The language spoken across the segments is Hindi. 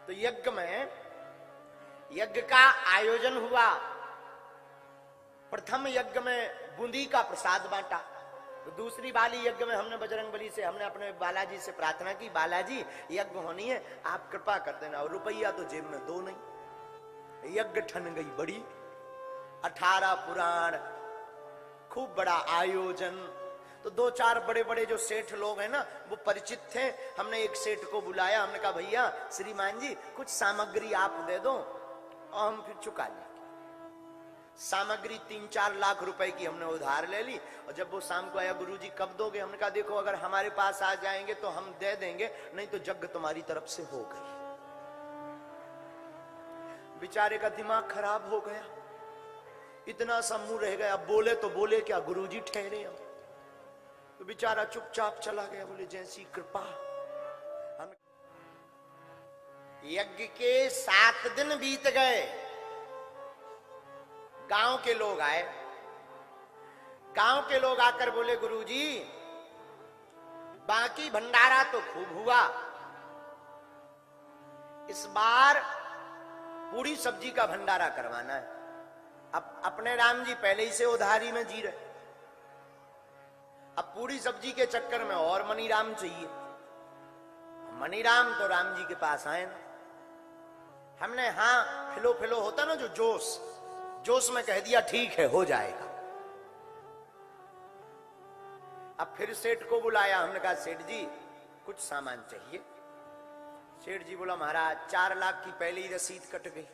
तो यज्ञ का आयोजन हुआ। प्रथम यज्ञ में बूंदी का प्रसाद बांटा, तो दूसरी वाली यज्ञ में हमने बजरंगबली से, हमने अपने बालाजी से प्रार्थना की, बालाजी यज्ञ होनी है, आप कृपा कर देना, और रुपया तो जेब में दो नहीं। यज्ञ ठन गई बड़ी, 18 पुराण, खूब बड़ा आयोजन। तो 2-4 बड़े बड़े जो सेठ लोग हैं ना, वो परिचित थे। हमने एक सेठ को बुलाया, हमने कहा भैया श्रीमान जी कुछ सामग्री आप दे दो और हम फिर चुका लेंगे। सामग्री 3-4 लाख रुपए की हमने उधार ले ली। और जब वो शाम को आया, गुरुजी कब दोगे? हमने कहा देखो अगर हमारे पास आ जाएंगे तो हम दे देंगे, नहीं तो जग तुम्हारी तरफ से हो गई। बेचारे का दिमाग खराब हो गया, इतना सा मुंह रह गया, बोले तो बोले क्या, गुरुजी ठहरे हम। तो बेचारा चुपचाप चला गया, बोले जैसी कृपा। हम यज्ञ के 7 दिन बीत गए। गांव के लोग आए, गांव के लोग आकर बोले गुरुजी बाकी भंडारा तो खूब हुआ, इस बार पूरी सब्जी का भंडारा करवाना है। अब अपने राम जी पहले ही से उधारी में जी रहे, अब पूरी सब्जी के चक्कर में और मनीराम चाहिए। मनीराम तो राम जी के पास आए ना, हमने हाँ फिलो फिलो होता ना जो जोश में कह दिया ठीक है हो जाएगा। अब फिर सेठ को बुलाया, हमने कहा सेठ जी कुछ सामान चाहिए। सेठ जी बोला महाराज 4 लाख की पहली रसीद कट गई,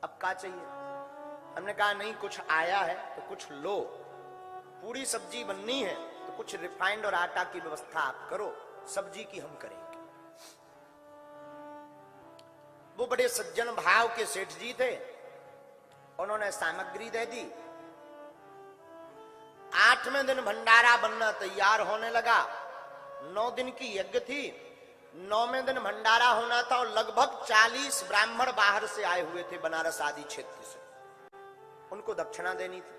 अब क्या चाहिए? हमने कहा नहीं कुछ आया है तो कुछ लो, पूरी सब्जी बननी है तो कुछ रिफाइंड और आटा की व्यवस्था आप करो, सब्जी की हम करेंगे। वो बड़े सज्जन भाव के सेठ जी थे, उन्होंने सामग्री दे दी। 8वें दिन भंडारा बनना तैयार होने लगा। 9 दिन की यज्ञ थी, 9वें दिन भंडारा होना था, और लगभग 40 ब्राह्मण बाहर से आए हुए थे बनारस आदि क्षेत्र से, उनको दक्षिणा देनी थी।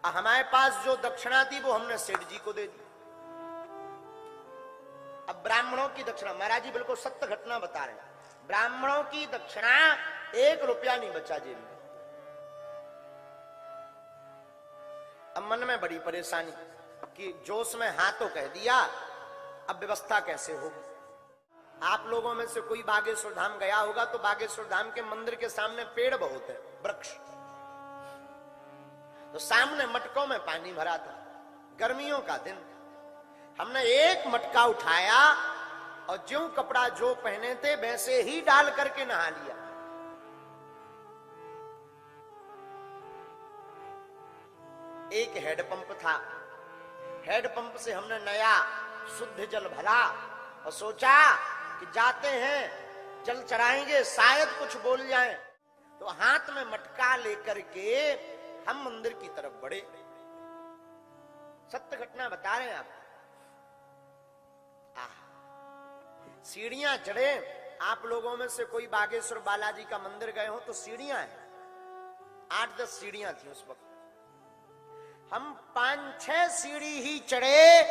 हमारे पास जो दक्षिणा थी वो हमने सेठ जी को दे दी। अब ब्राह्मणों की दक्षिणा, महाराज जी बिल्कुल सत्य घटना बता रहे हैं, ब्राह्मणों की दक्षिणा 1 रुपया नहीं बचा जेब में। अब मन में बड़ी परेशानी कि जोश में हाँ तो कह दिया, अब व्यवस्था कैसे होगी? आप लोगों में से कोई बागेश्वर धाम गया होगा तो बागेश्वर धाम के मंदिर के सामने पेड़ बहुत है, वृक्ष, तो सामने मटकों में पानी भरा था। गर्मियों का दिन, हमने एक मटका उठाया और जो कपड़ा जो पहने थे वैसे ही डाल करके नहा लिया। एक हैंडपंप था, हैंडपंप से हमने नया शुद्ध जल भरा और सोचा कि जाते हैं जल चढ़ाएंगे, शायद कुछ बोल जाएं। तो हाथ में मटका लेकर के हम मंदिर की तरफ बढ़े। सत्य घटना बता रहे हैं आप। सीढ़ियां चढ़े। आप लोगों में से कोई बागेश्वर बालाजी का मंदिर गए हो तो सीढ़ियां हैं, 8-10 सीढ़ियां थी उस वक्त। हम 5-6 सीढ़ी ही चढ़े,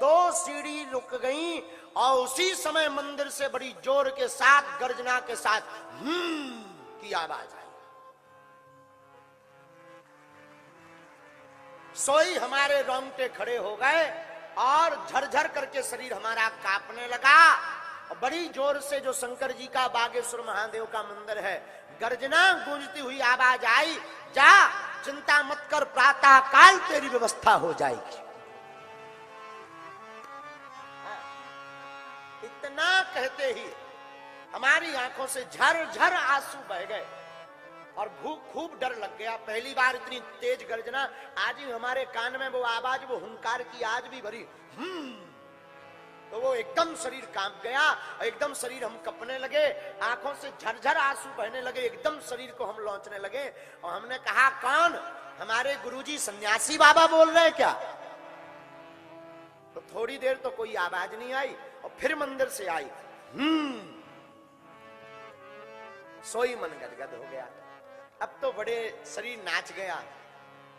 2 सीढ़ी रुक गई और उसी समय मंदिर से बड़ी जोर के साथ, गर्जना के साथ की आवाज आई। सोई हमारे रोंगटे खड़े हो गए और झरझर करके शरीर हमारा कांपने लगा। और बड़ी जोर से जो शंकर जी का बागेश्वर महादेव का मंदिर है, गर्जना गूंजती हुई आवाज आई, जा चिंता मत कर, प्रातः काल तेरी व्यवस्था हो जाएगी। इतना कहते ही हमारी आंखों से झरझर आंसू बह गए और खूब डर लग गया। पहली बार इतनी तेज गर्जना, आज भी हमारे कान में वो आवाज, वो हुंकार की आज भी भरी, तो वो एकदम शरीर कांप गया, एकदम शरीर हम कपने लगे, आंखों से झरझर आंसू बहने लगे, एकदम शरीर को हम लौंचने लगे। और हमने कहा कौन? हमारे गुरुजी सन्यासी बाबा बोल रहे क्या? तो थोड़ी देर तो कोई आवाज नहीं आई और फिर मंदिर से आई, सोई मन गदगद हो गया। अब तो बड़े शरीर नाच गया।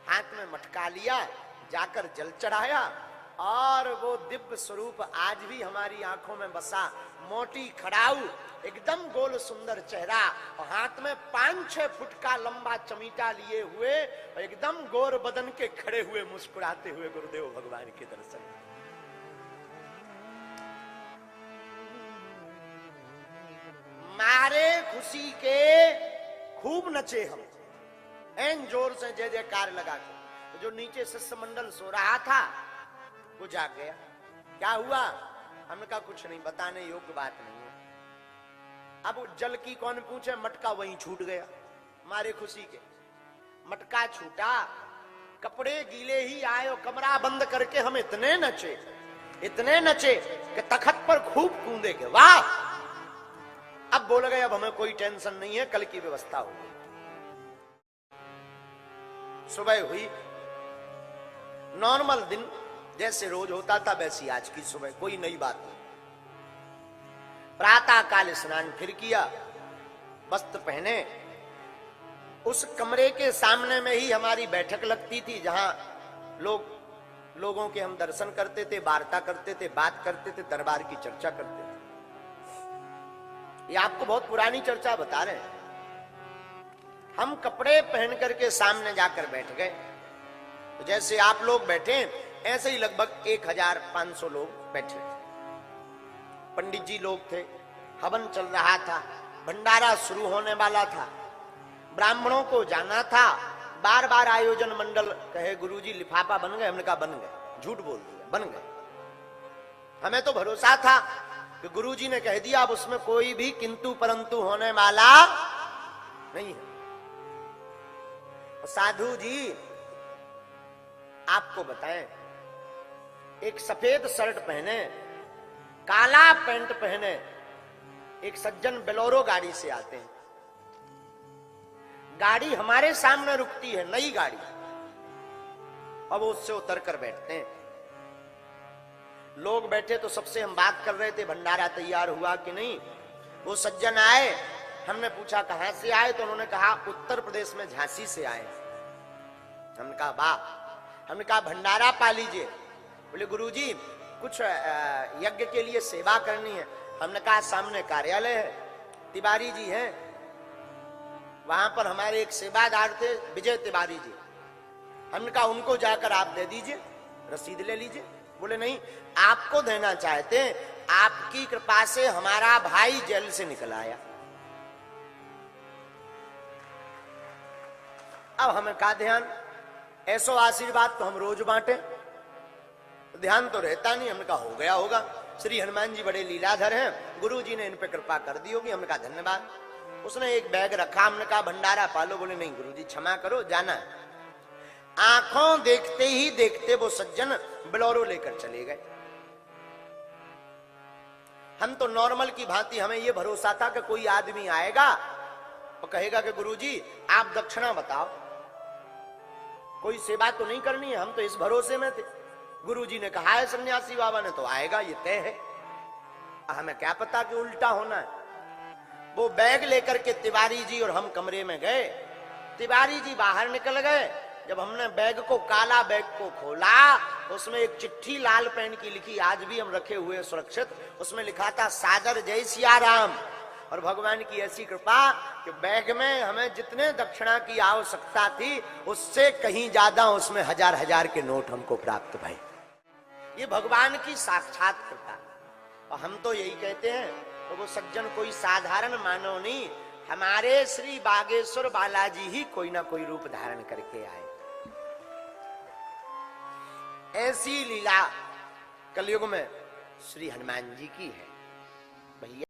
हाथ में मटका लिया, जाकर जल चढ़ाया और वो दिव्य स्वरूप आज भी हमारी आंखों में बसा। मोटी खड़ाऊ, एकदम गोल सुंदर चेहरा, और हाथ में 5-6 फुट का लंबा चमीटा लिए हुए, और एकदम गोर बदन के खड़े हुए मुस्कुराते हुए गुरुदेव भगवान के दर्शन। मारे खुशी के खूब नचे हम, एन जोर से जय जयकार लगा के। तो जो नीचे शिष्य मंडल सो रहा था वो जाग गया। क्या हुआ? हमने कहा कुछ नहीं, बताने योग्य बात नहीं है। अब जल की कौन पूछे, मटका वहीं छूट गया। मारे खुशी के मटका छूटा, कपड़े गीले ही आए और कमरा बंद करके हम इतने नचे कि तखत पर खूब कूदे के। वाह! अब बोल गए अब हमें कोई टेंशन नहीं है, कल की व्यवस्था होगी। सुबह हुई, नॉर्मल दिन जैसे रोज होता था वैसी आज की सुबह, कोई नई बात नहीं। प्रातः काल स्नान फिर किया, वस्त्र पहने। उस कमरे के सामने में ही हमारी बैठक लगती थी, जहां लोगों के हम दर्शन करते थे, वार्ता करते थे, बात करते थे, दरबार की चर्चा करते थे। ये आपको बहुत पुरानी चर्चा बता रहे हैं। हम कपड़े पहन करके सामने जाकर बैठ गए, तो जैसे आप लोग बैठे ऐसे ही लगभग 1500 लोग बैठे थे। पंडित जी लोग थे, हवन चल रहा था, भंडारा शुरू होने वाला था, ब्राह्मणों को जाना था। बार बार आयोजन मंडल कहे गुरुजी लिफाफा बन गए, हमने कहा बन गए, झूठ बोल दिया, बन गए। हमें तो भरोसा था कि गुरुजी ने कह दिया, अब उसमें कोई भी किंतु परंतु होने वाला नहीं है। साधु जी आपको बताएं, एक सफेद शर्ट पहने, काला पैंट पहने एक सज्जन बेलोरो गाड़ी से आते हैं। गाड़ी हमारे सामने रुकती है, नई गाड़ी, अब उससे उतर कर बैठते हैं। लोग बैठे तो सबसे हम बात कर रहे थे, भंडारा तैयार हुआ कि नहीं। वो सज्जन आए, हमने पूछा कहां से आए, तो उन्होंने कहा उत्तर प्रदेश में झांसी से आए। हमने कहा वाह। हमने कहा भंडारा पा लीजिए। बोले गुरुजी कुछ यज्ञ के लिए सेवा करनी है। हमने कहा सामने कार्यालय है, तिवारी जी हैं, वहां पर हमारे एक सेवादार थे विजय तिवारी जी। हमने कहा उनको जाकर आप दे दीजिए, रसीद ले लीजिए। बोले नहीं, आपको देना चाहते हैं, आपकी कृपा से हमारा भाई जेल से निकल आया। अब हमें कहा ध्यान, ऐसो आशीर्वाद तो हम रोज बांटे, ध्यान तो रहता नहीं। हमने कहा हो गया होगा, श्री हनुमान जी बड़े लीलाधर हैं, गुरु जी ने इन पे कृपा कर दी होगी। हमने कहा धन्यवाद। उसने एक बैग रखा, हमने कहा भंडारा पालो। बोले नहीं गुरुजी क्षमा करो, जाना है। आंखों देखते ही देखते वो सज्जन बोलेरो लेकर चले गए। हम तो नॉर्मल की भांति, हमें ये भरोसा था कि कोई आदमी आएगा और कहेगा कि गुरुजी आप दक्षिणा बताओ, कोई सेवा तो नहीं करनी है। हम तो इस भरोसे में थे, गुरुजी ने कहा है सन्यासी बाबा ने, तो आएगा, ये तय है। हमें क्या पता कि उल्टा होना है। वो बैग लेकर के तिवारी जी और हम कमरे में गए। तिवारी जी बाहर निकल गए। जब हमने बैग को, काला बैग को खोला, उसमें एक चिट्ठी लाल पेन की लिखी, आज भी हम रखे हुए सुरक्षित। उसमें लिखा था सादर जय सिया राम। और भगवान की ऐसी कृपा कि बैग में हमें जितने दक्षिणा की आवश्यकता थी उससे कहीं ज्यादा उसमें 1000 के नोट हमको प्राप्त भए। ये भगवान की साक्षात कृपा। और हम तो यही कहते हैं, तो वो सज्जन कोई साधारण मानव नहीं, हमारे श्री बागेश्वर बालाजी ही कोई ना कोई रूप धारण करके आए। ऐसी लीला कलयुग में श्री हनुमान जी की है भैया।